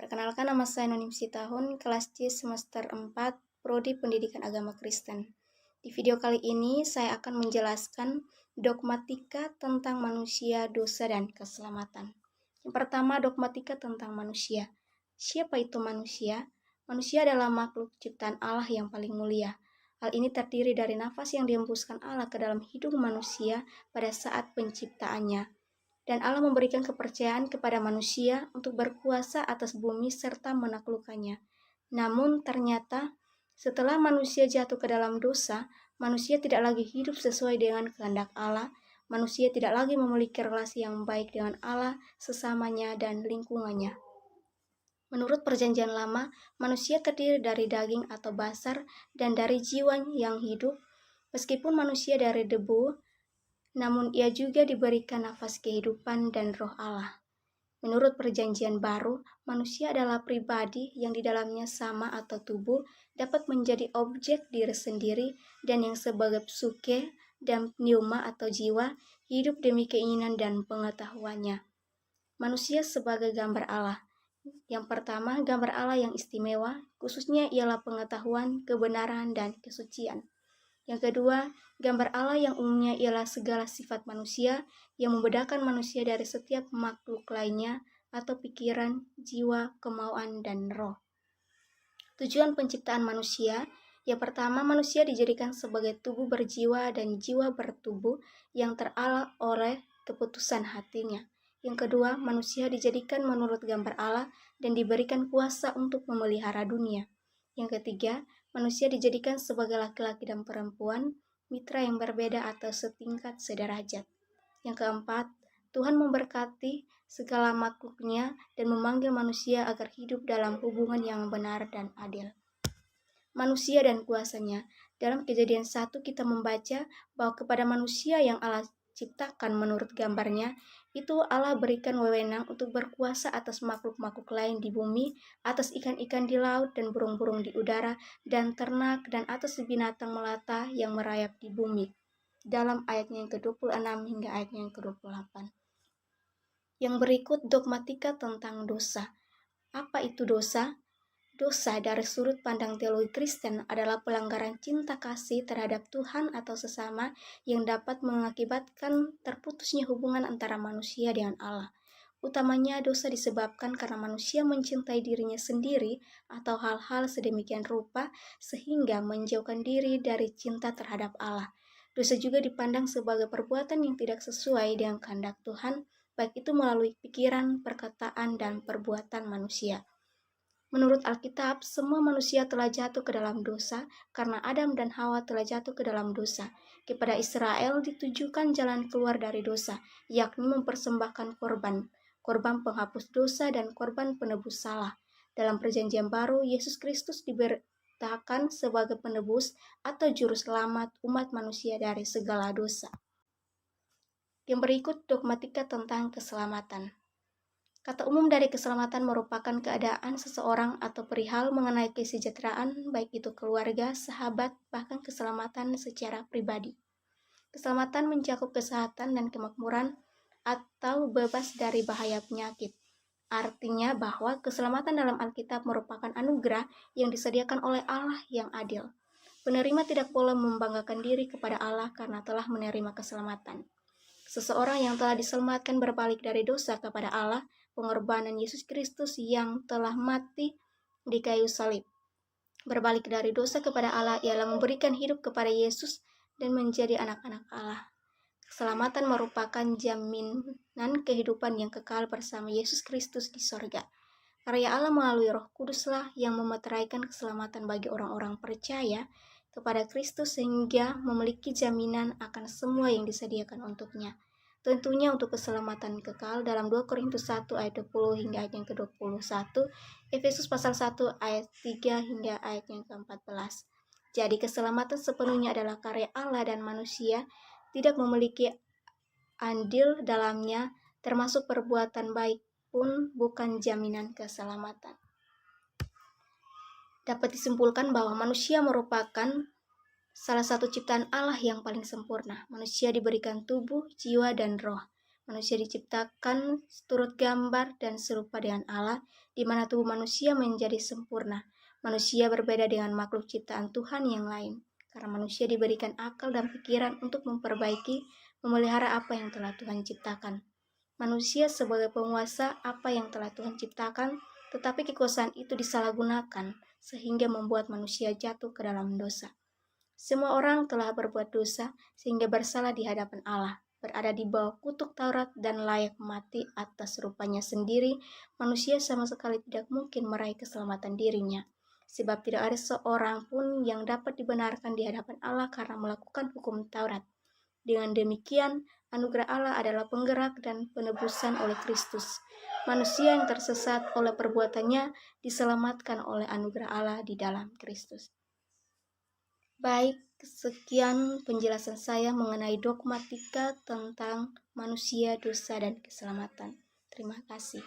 Perkenalkan, nama saya Nonim Sitahun, kelas C semester 4, Prodi Pendidikan Agama Kristen. Di video kali ini saya akan menjelaskan dogmatika tentang manusia, dosa, dan keselamatan. Yang pertama, dogmatika tentang manusia. Siapa itu manusia? Manusia adalah makhluk ciptaan Allah yang paling mulia. Hal ini terdiri dari nafas yang dihembuskan Allah ke dalam hidung manusia pada saat penciptaannya. Dan Allah memberikan kepercayaan kepada manusia untuk berkuasa atas bumi serta menaklukkannya. Namun ternyata setelah manusia jatuh ke dalam dosa, manusia tidak lagi hidup sesuai dengan kehendak Allah. Manusia tidak lagi memiliki relasi yang baik dengan Allah, sesamanya, dan lingkungannya. Menurut Perjanjian Lama, manusia terdiri dari daging atau basar dan dari jiwa yang hidup. Meskipun manusia dari debu, namun ia juga diberikan nafas kehidupan dan roh Allah. Menurut Perjanjian Baru, manusia adalah pribadi yang di dalamnya sama atau tubuh dapat menjadi objek diri sendiri dan yang sebagai psuke dan pneuma atau jiwa hidup demi keinginan dan pengetahuannya. Manusia sebagai gambar Allah. Yang pertama, gambar Allah yang istimewa, khususnya ialah pengetahuan, kebenaran, dan kesucian. Yang kedua, gambar Allah yang umumnya ialah segala sifat manusia yang membedakan manusia dari setiap makhluk lainnya atau pikiran, jiwa, kemauan, dan roh. Tujuan penciptaan manusia, yang pertama, manusia dijadikan sebagai tubuh berjiwa dan jiwa bertubuh yang teralah oleh keputusan hatinya. Yang kedua, manusia dijadikan menurut gambar Allah dan diberikan kuasa untuk memelihara dunia. Yang ketiga, manusia dijadikan sebagai laki-laki dan perempuan, mitra yang berbeda atau setingkat sederajat. Yang keempat, Tuhan memberkati segala makhluknya dan memanggil manusia agar hidup dalam hubungan yang benar dan adil. Manusia dan kuasanya. Dalam Kejadian 1 kita membaca bahwa kepada manusia yang Allah ciptakan menurut gambarnya, itu Allah berikan wewenang untuk berkuasa atas makhluk-makhluk lain di bumi, atas ikan-ikan di laut dan burung-burung di udara, dan ternak dan atas binatang melata yang merayap di bumi. Dalam ayatnya yang ke-26 hingga ayatnya yang ke-28. Yang berikut dogmatika tentang dosa. Apa itu dosa? Dosa dari sudut pandang teologi Kristen adalah pelanggaran cinta kasih terhadap Tuhan atau sesama yang dapat mengakibatkan terputusnya hubungan antara manusia dengan Allah. Utamanya dosa disebabkan karena manusia mencintai dirinya sendiri atau hal-hal sedemikian rupa sehingga menjauhkan diri dari cinta terhadap Allah. Dosa juga dipandang sebagai perbuatan yang tidak sesuai dengan kehendak Tuhan, baik itu melalui pikiran, perkataan, dan perbuatan manusia. Menurut Alkitab, semua manusia telah jatuh ke dalam dosa karena Adam dan Hawa telah jatuh ke dalam dosa. Kepada Israel ditujukan jalan keluar dari dosa, yakni mempersembahkan korban penghapus dosa dan korban penebus salah. Dalam Perjanjian Baru, Yesus Kristus diberitakan sebagai penebus atau juru selamat umat manusia dari segala dosa. Yang berikut dogmatika tentang keselamatan. Kata umum dari keselamatan merupakan keadaan seseorang atau perihal mengenai kesejahteraan, baik itu keluarga, sahabat, bahkan keselamatan secara pribadi. Keselamatan mencakup kesehatan dan kemakmuran atau bebas dari bahaya penyakit. Artinya bahwa keselamatan dalam Alkitab merupakan anugerah yang disediakan oleh Allah yang adil. Penerima tidak boleh membanggakan diri kepada Allah karena telah menerima keselamatan. Seseorang yang telah diselamatkan berbalik dari dosa kepada Allah, pengorbanan Yesus Kristus yang telah mati di kayu salib. Berbalik dari dosa kepada Allah ialah memberikan hidup kepada Yesus dan menjadi anak-anak Allah. Keselamatan merupakan jaminan kehidupan yang kekal bersama Yesus Kristus di sorga. Karya Allah melalui Roh Kuduslah yang memeteraikan keselamatan bagi orang-orang percaya kepada Kristus sehingga memiliki jaminan akan semua yang disediakan untuknya. Tentunya untuk keselamatan kekal dalam 2 Korintus 1 ayat 20 hingga ayat yang ke-21, Efesus pasal 1 ayat 3 hingga ayat yang ke-14. Jadi keselamatan sepenuhnya adalah karya Allah dan manusia tidak memiliki andil dalamnya, termasuk perbuatan baik pun bukan jaminan keselamatan. Dapat disimpulkan bahwa manusia merupakan salah satu ciptaan Allah yang paling sempurna. Manusia diberikan tubuh, jiwa, dan roh. Manusia diciptakan turut gambar dan serupa dengan Allah, di mana tubuh manusia menjadi sempurna. Manusia berbeda dengan makhluk ciptaan Tuhan yang lain, karena manusia diberikan akal dan pikiran untuk memperbaiki, memelihara apa yang telah Tuhan ciptakan. Manusia sebagai penguasa apa yang telah Tuhan ciptakan, tetapi kekuasaan itu disalahgunakan, sehingga membuat manusia jatuh ke dalam dosa. Semua orang telah berbuat dosa, sehingga bersalah di hadapan Allah, berada di bawah kutuk Taurat dan layak mati atas rupanya sendiri. Manusia sama sekali tidak mungkin meraih keselamatan dirinya, sebab tidak ada seorang pun yang dapat dibenarkan di hadapan Allah karena melakukan hukum Taurat. Dengan demikian, anugerah Allah adalah penggerak dan penebusan oleh Kristus. Manusia yang tersesat oleh perbuatannya diselamatkan oleh anugerah Allah di dalam Kristus. Baik, sekian penjelasan saya mengenai dogmatika tentang manusia, dosa, dan keselamatan. Terima kasih.